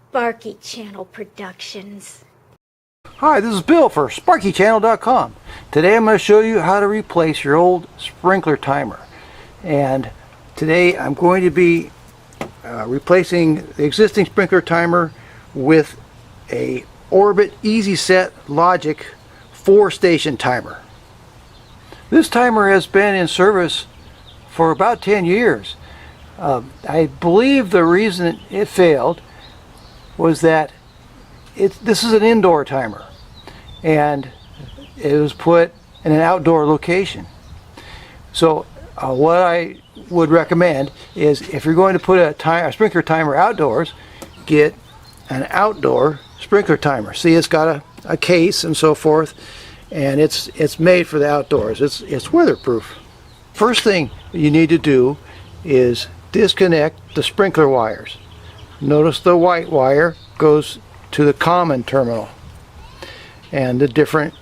Sparky Channel Productions. Hi, this is Bill for SparkyChannel.com. Today I'm going to show you how to replace your old sprinkler timer. And today I'm going to be replacing the existing sprinkler timer with a Orbit Easy Set Logic 4-station timer. This timer has been in service for about 10 years. I believe the reason it failed was that this is an indoor timer and it was put in an outdoor location. So what I would recommend is, if you're going to put a sprinkler timer outdoors, get an outdoor sprinkler timer. See, it's got a case and so forth, and it's made for the outdoors. It's weatherproof. First thing you need to do is disconnect the sprinkler wires. Notice the white wire goes to the common terminal, and the different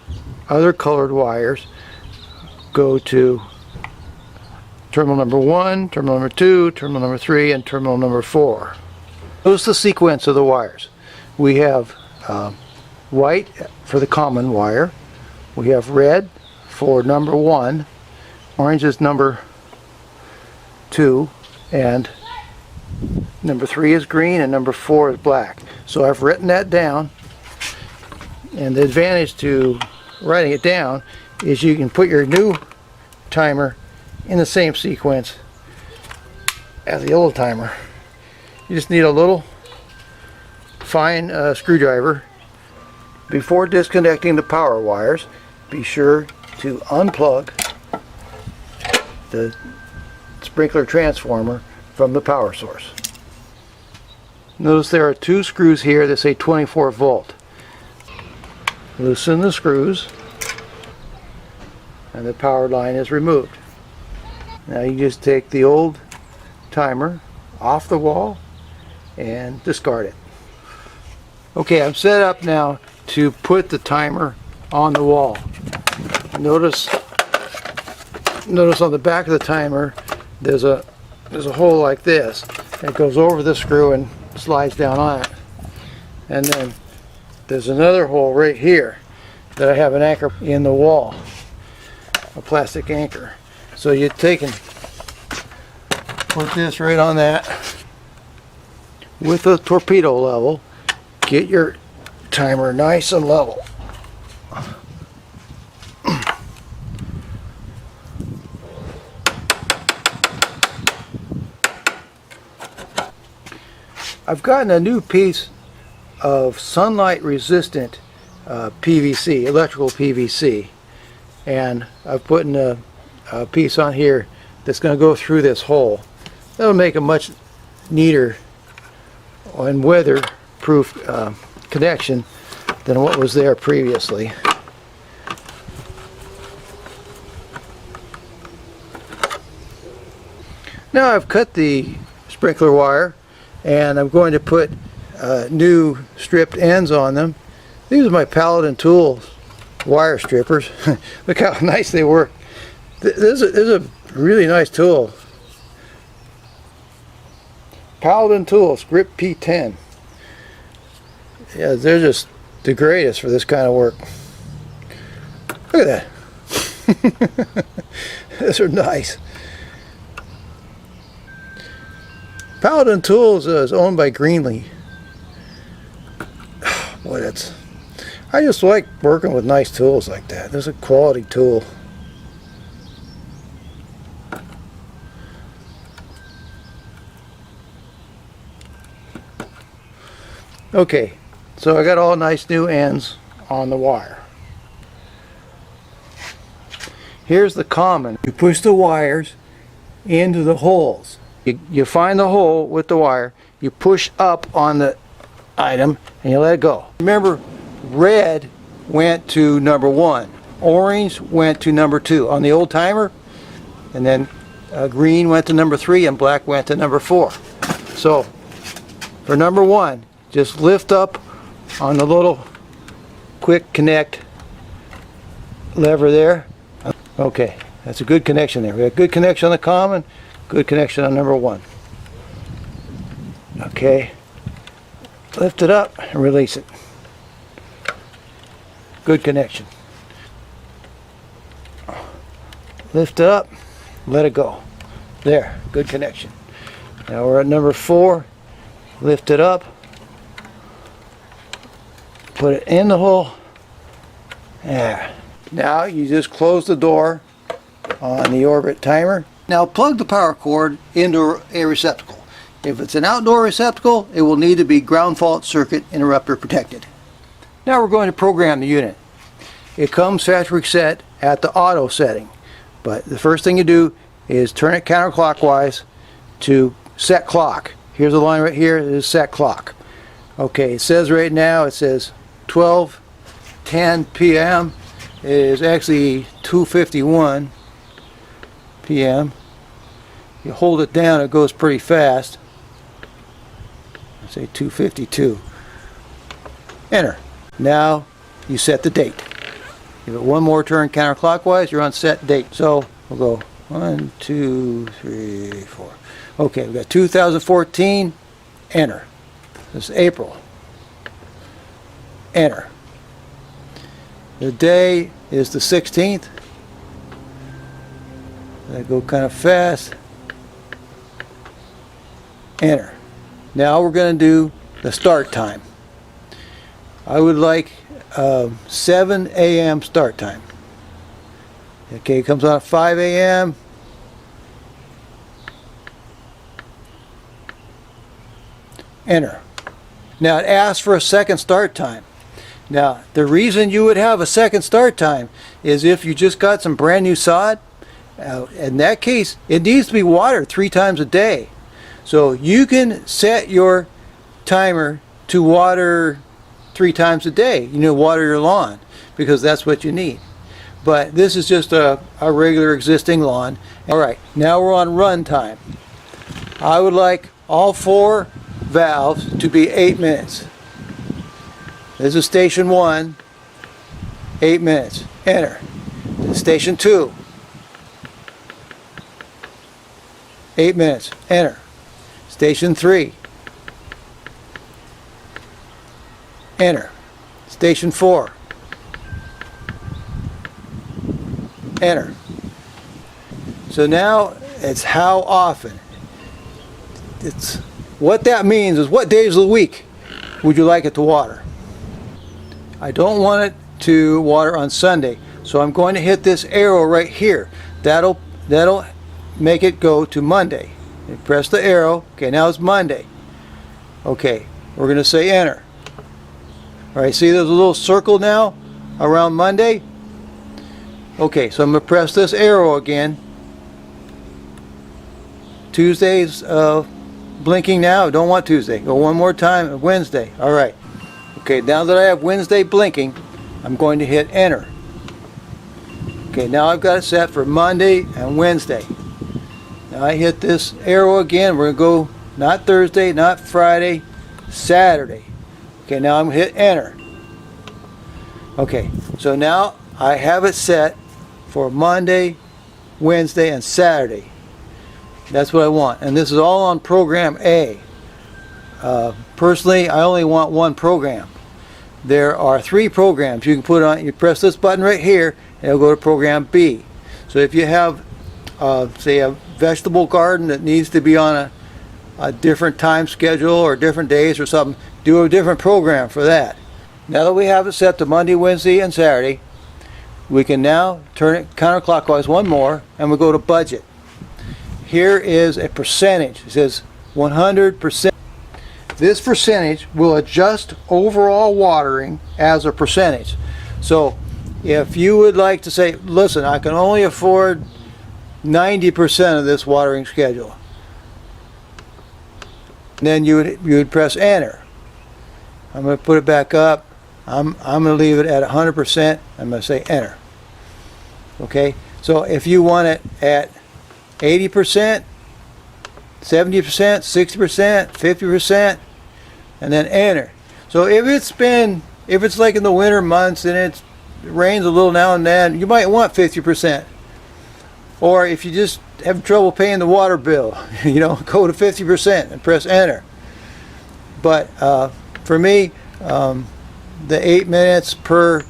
other colored wires go to terminal number 1, terminal number 2, terminal number 3, and terminal number 4. Notice the sequence of the wires. We have white for the common wire, we have red for number 1, orange is number 2, and number 3 is green, and number 4 is black. So I've written that down, and the advantage to writing it down is you can put your new timer in the same sequence as the old timer. You just need a little fine screwdriver. Before disconnecting the power wires, be sure to unplug the sprinkler transformer from the power source. Notice there are 2 screws here that say 24 volt. Loosen the screws and the power line is removed. Now you just take the old timer off the wall and discard it. Okay, I'm set up now to put the timer on the wall. Notice on the back of the timer there's a hole like this. It goes over the screw and slides down on it. And then there's another hole right here that I have an anchor in the wall, a plastic anchor. So you take and put this right on that with a torpedo level. Get your timer nice and level. I've gotten a new piece of sunlight resistant PVC, electrical PVC, and I've put in a piece on here that's going to go through this hole. That'll make a much neater and weatherproof connection than what was there previously. Now I've cut the sprinkler wire, and I'm going to put new stripped ends on them. These are my Paladin Tools wire strippers. Look how nice they work. This is a really nice tool. Paladin Tools Grip P10. Yeah, they're just the greatest for this kind of work. Look at that. These are nice. Paladin Tools is owned by Greenlee. Boy, I just like working with nice tools like that. This is a quality tool. Okay, so I got all nice new ends on the wire. Here's the common. You push the wires into the holes. You find the hole with the wire, you push up on the item, and you let it go. Remember, red went to number 1, orange went to number 2 on the old timer, and then green went to number 3, and black went to number 4. So for number 1, just lift up on the little quick connect lever there. Okay, that's a good connection there. We got good connection on the common, good connection on number 1. Okay, Lift it up and release it. Good connection. Lift it up, let it go. There, good connection. Now we're at number 4. Lift it up, put it in the hole. There. Now you just close the door on the Orbit timer. Now plug the power cord into a receptacle. If it's an outdoor receptacle, it will need to be ground fault circuit interrupter protected. Now we're going to program the unit. It comes factory set at the auto setting, but the first thing you do is turn it counterclockwise to set clock. Here's the line right here, it is set clock. Okay, it says right now, it says 12:10 p.m. It is actually 2:51 p.m. You hold it down, it goes pretty fast. I say 2:52. Enter. Now you set the date. Give it one more turn counterclockwise, you're on set date. So we'll go 1, 2, 3, 4. Okay, we've got 2014. Enter. This is April. Enter. The day is the 16th. I go kind of fast. Enter. Now we're going to do the start time. I would like 7 a.m. start time. Okay, it comes on at 5 a.m. Enter. Now it asks for a second start time. Now the reason you would have a second start time is if you just got some brand new sod. In that case, it needs to be watered 3 times a day. So you can set your timer to water 3 times a day. You know, water your lawn because that's what you need. But this is just a regular existing lawn. All right, now we're on run time. I would like all 4 valves to be 8 minutes. This is station 1, 8 minutes. Enter. Station 2, 8 minutes. Enter. Station 3. Enter. Station 4. Enter. So now it's how often. It's what that means is what days of the week would you like it to water. I don't want it to water on Sunday, so I'm going to hit this arrow right here. That'll make it go to Monday. You press the arrow. Okay, now it's Monday. Okay, we're going to say enter. All right, see there's a little circle now around Monday? Okay, so I'm going to press this arrow again. Tuesday's blinking now. Don't want Tuesday. Go one more time. Wednesday. All right. Okay, now that I have Wednesday blinking, I'm going to hit enter. Okay, now I've got it set for Monday and Wednesday. Now I hit this arrow again. We're going to go not Thursday, not Friday, Saturday. Okay, now I'm going to hit enter. Okay, so now I have it set for Monday, Wednesday, and Saturday. That's what I want. And this is all on program A. Personally, I only want one program. There are 3 programs you can put on. You press this button right here, and it'll go to program B. So if you have, say, a vegetable garden that needs to be on a different time schedule or different days or something, do a different program for that. Now that we have it set to Monday, Wednesday, and Saturday, we can now turn it counterclockwise one more, and we go to budget. Here is a percentage. It says 100%. This percentage will adjust overall watering as a percentage. So if you would like to say, listen, I can only afford 90% of this watering schedule, then you would press enter. I'm going to put it back up. I'm going to leave it at 100%. I'm going to say enter. Okay, so if you want it at 80%, 70%, 60%, 50%, and then enter. So if it's like in the winter months and it rains a little now and then, you might want 50%. Or if you just have trouble paying the water bill, go to 50% and press enter. But For me, the 8 minutes per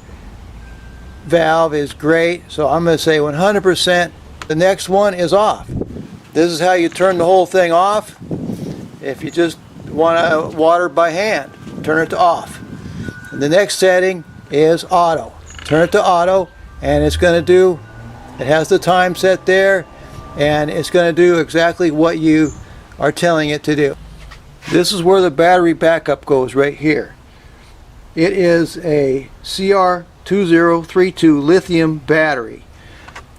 valve is great, so I'm going to say 100%. The next one is off. This is how you turn the whole thing off. If you just want to water by hand, turn it to off. And the next setting is auto. Turn it to auto, and it's going to do, it has the time set there, and it's going to do exactly what you are telling it to do. This is where the battery backup goes, right here. It is a CR2032 lithium battery,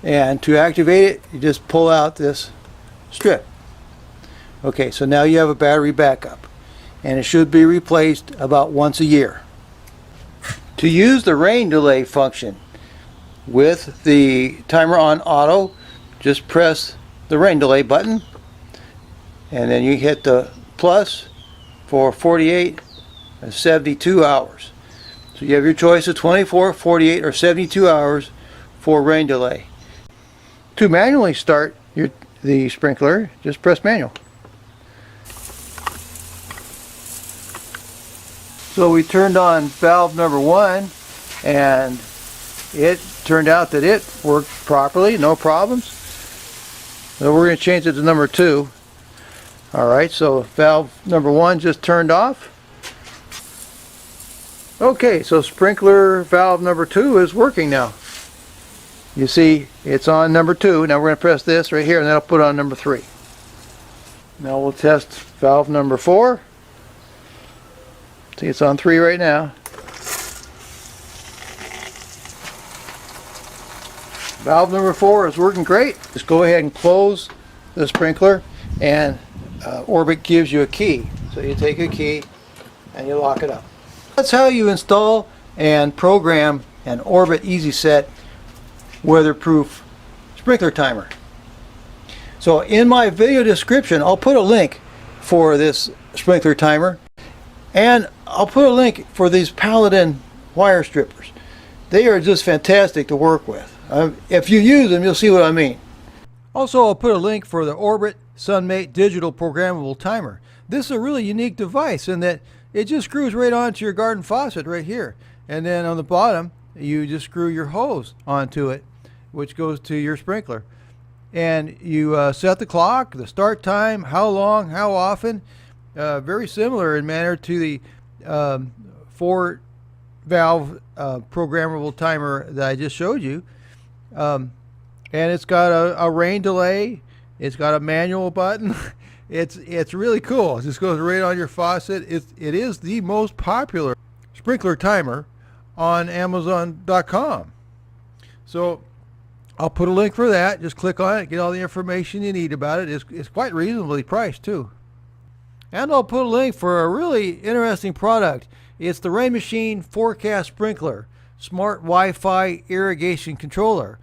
and to activate it, you just pull out this strip. Okay, so now you have a battery backup, and it should be replaced about once a year. To use the rain delay function with the timer on auto, just press the rain delay button, and then you hit the plus for 48 and 72 hours. So you have your choice of 24, 48, or 72 hours for rain delay. To manually start the sprinkler, just press manual. So we turned on valve number 1, and it turned out that it worked properly, no problems. So we're going to change it to number 2. Alright, so valve number 1 just turned off. Okay, so sprinkler valve number 2 is working now. You see, it's on number 2. Now we're going to press this right here, and that'll put on number 3. Now we'll test valve number 4. See, it's on 3 right now. Valve number 4 is working great. Just go ahead and close the sprinkler, and Orbit gives you a key. So you take a key and you lock it up. That's how you install and program an Orbit EasySet weatherproof sprinkler timer. So in my video description, I'll put a link for this sprinkler timer, and I'll put a link for these Paladin wire strippers. They are just fantastic to work with. If you use them, you'll see what I mean. Also, I'll put a link for the Orbit SunMate digital programmable timer. This is a really unique device in that it just screws right onto your garden faucet right here. And then on the bottom, you just screw your hose onto it, which goes to your sprinkler. And you set the clock, the start time, how long, how often. Very similar in manner to the 4-valve programmable timer that I just showed you. And it's got a rain delay. It's got a manual button. It's really cool. It just goes right on your faucet. It is the most popular sprinkler timer on Amazon.com. So I'll put a link for that. Just click on it, get all the information you need about it. It's quite reasonably priced too. And I'll put a link for a really interesting product. It's the Rain Machine Forecast Sprinkler Smart Wi-Fi Irrigation Controller.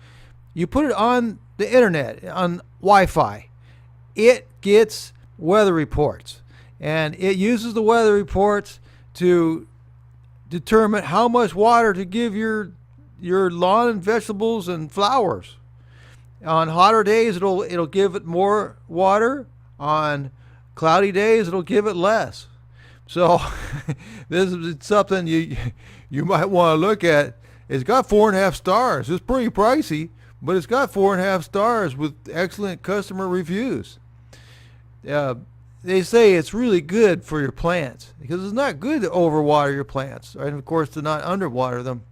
You put it on the internet, on Wi-Fi. It gets weather reports, and it uses the weather reports to determine how much water to give your lawn and vegetables and flowers. On hotter days, it'll give it more water. On cloudy days, it'll give it less. So this is something you might want to look at. It's got 4.5 stars. It's pretty pricey, but it's got 4.5 stars with excellent customer reviews. They say it's really good for your plants because it's not good to overwater your plants, and of course to not underwater them.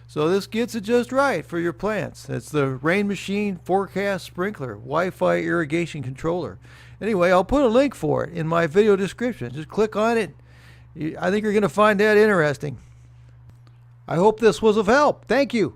So this gets it just right for your plants. It's the Rain Machine Forecast Sprinkler Wi-Fi Irrigation Controller. Anyway, I'll put a link for it in my video description. Just click on it. I think you're going to find that interesting. I hope this was of help. Thank you.